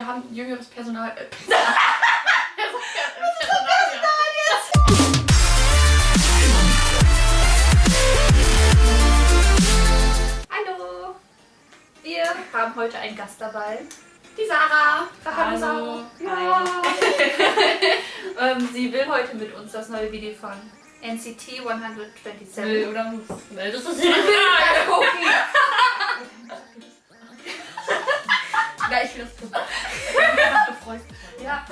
haben jüngeres Personal. Hallo! Wir haben heute einen Gast dabei. Die Sarah. Hallo. Ja. Sie will heute mit uns das neue Video von NCT 127. Will oder muss? Weil das ist Ich will das gucken. Ja, ich will das gucken. Du freust dich. Ja.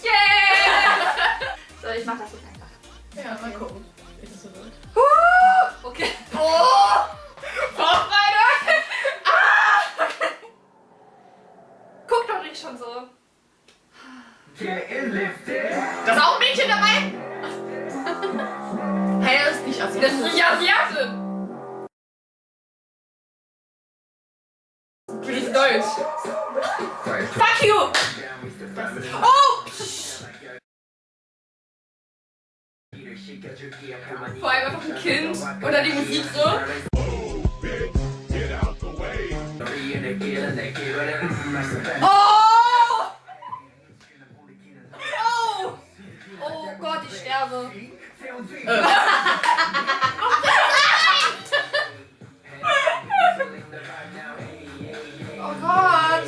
Yeah! So, ich mach das jetzt einfach. Ja, mal gucken. Ist es so wird? Okay. Oh! Vorfreude! Ah! Guck doch nicht schon so. Da ist auch ein Mädchen dabei? Hey, das ist nicht Asiatisch. Das ist nicht Asiate. Du bist Deutsch. Fuck you! Oh! Vor allem einfach ein Kind oder die Musik so. Oh! Oh! Oh Gott, ich sterbe. Oh Gott!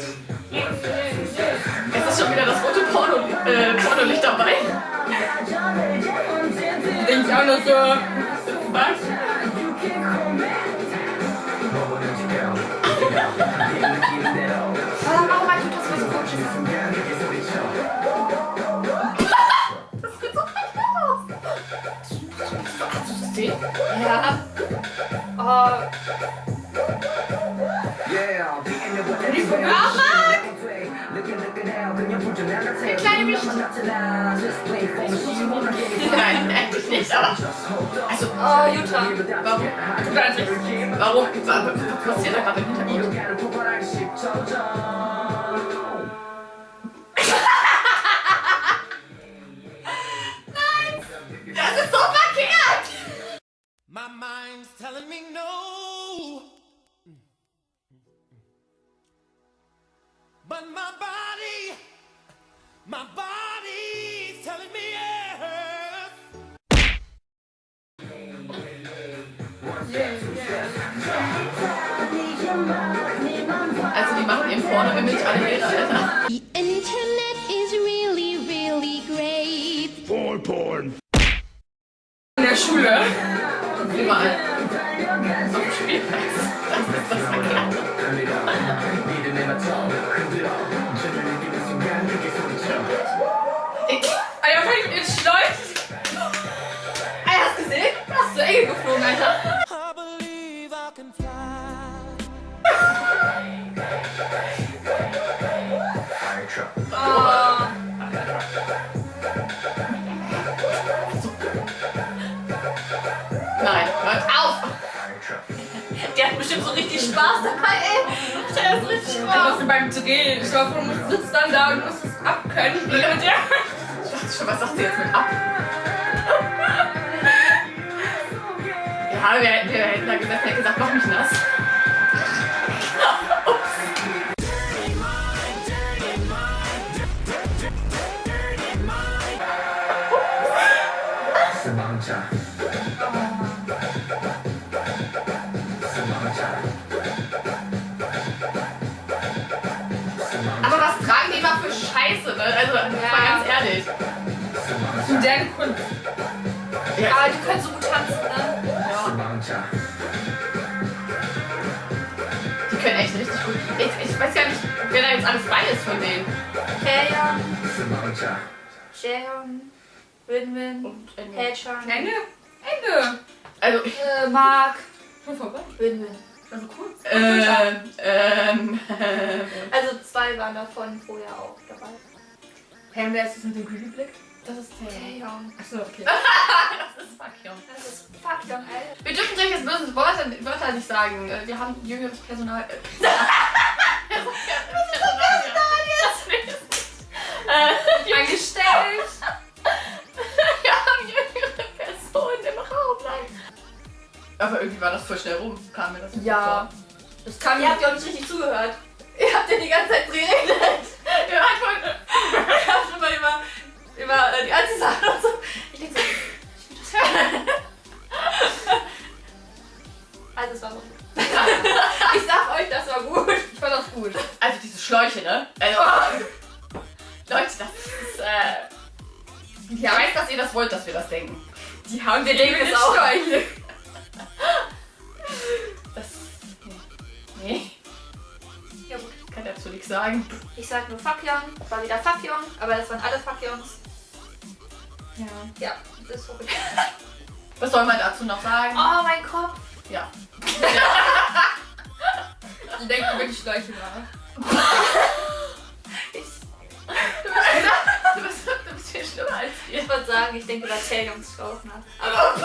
Es ist schon wieder das rote Pornolicht dabei. Denke ich auch nur so. Was? Warum tut das was Komisches? Das sieht so kalt aus. Hast du das gesehen? Ja. Oh. Ah, Mann! Der kleine Wicht. Nein, eigentlich nicht, aber. Also, Oh, Jutta. warum? Du kannst nicht. Warum? Was passiert da gerade im Hintergrund? Das ist so verkehrt! My mind's telling me no. But my body's telling me yes. Also, die machen eben Porno-Image alle ihre, Alter. The internet is really, really great. In der Schule. Überall. Auf dem Spielplatz. Das ist das verkehrt. Alter, fängt mit Stolz. Ey, hast du gesehen? Hast du Engel geflogen, Alter? I believe I can fly. Oh. Nein, hört auf. Der hat bestimmt so richtig Spaß dabei, ey. Der hat richtig Das Spaß. ist beim Drehen. Ich glaube, du sitzt dann da und musst es abkönnen. Und der. Ich dachte schon, was sagt sie jetzt mit ab? Ja, wir hätten da gesessen, hätte gesagt, mach mich nass. Aber was tragen die immer für Scheiße, ne? Also, mal ganz ehrlich. Das ist moderne Kunst. Ja, Aber die können so gut tanzen, ne? die können echt richtig gut. Ich weiß gar nicht, wer da jetzt alles bei ist von denen. Taeyeon, Jaehyun, Winwin, Und Ende. Haechan, Ende? Ende. Also, Mark, schon vorbei. Winwin. Also cool. Also 2 waren davon vorher auch dabei. Hey, wer ist das mit dem Creepy-Blick? Das ist Taeyeon. Achso, okay. Das ist Fakio. Das ist Faktion, ey. Wir dürfen solche bösen Wörter nicht sagen. Wir haben jüngeres Personal. Angestellt. Wir haben jüngere Personen im Raum. Aber irgendwie war das voll schnell rum. Kam mir das Ja. vor. Das kam Ihr habt ja auch nicht richtig zugehört. Ihr habt ja die ganze Zeit geredet. Schläuche, ne? Also, Leute, das ist, ich weiß, dass ihr das wollt, dass wir das denken. Die haben wir denken es auch. Schläuche. Das, nee. Ja gut. Kann dazu nichts sagen. Ich sag nur Fakyon, war wieder Fakyon, aber das waren alle Fakyons. Ja. Ja, das ist so richtig. Was soll man dazu noch sagen? Oh, mein Kopf. Ja. Die denken wirklich Schläuche nach. Du bist viel schlimmer als wir. Ich würde sagen, ich denke über Zählungsschlauch nach. Aber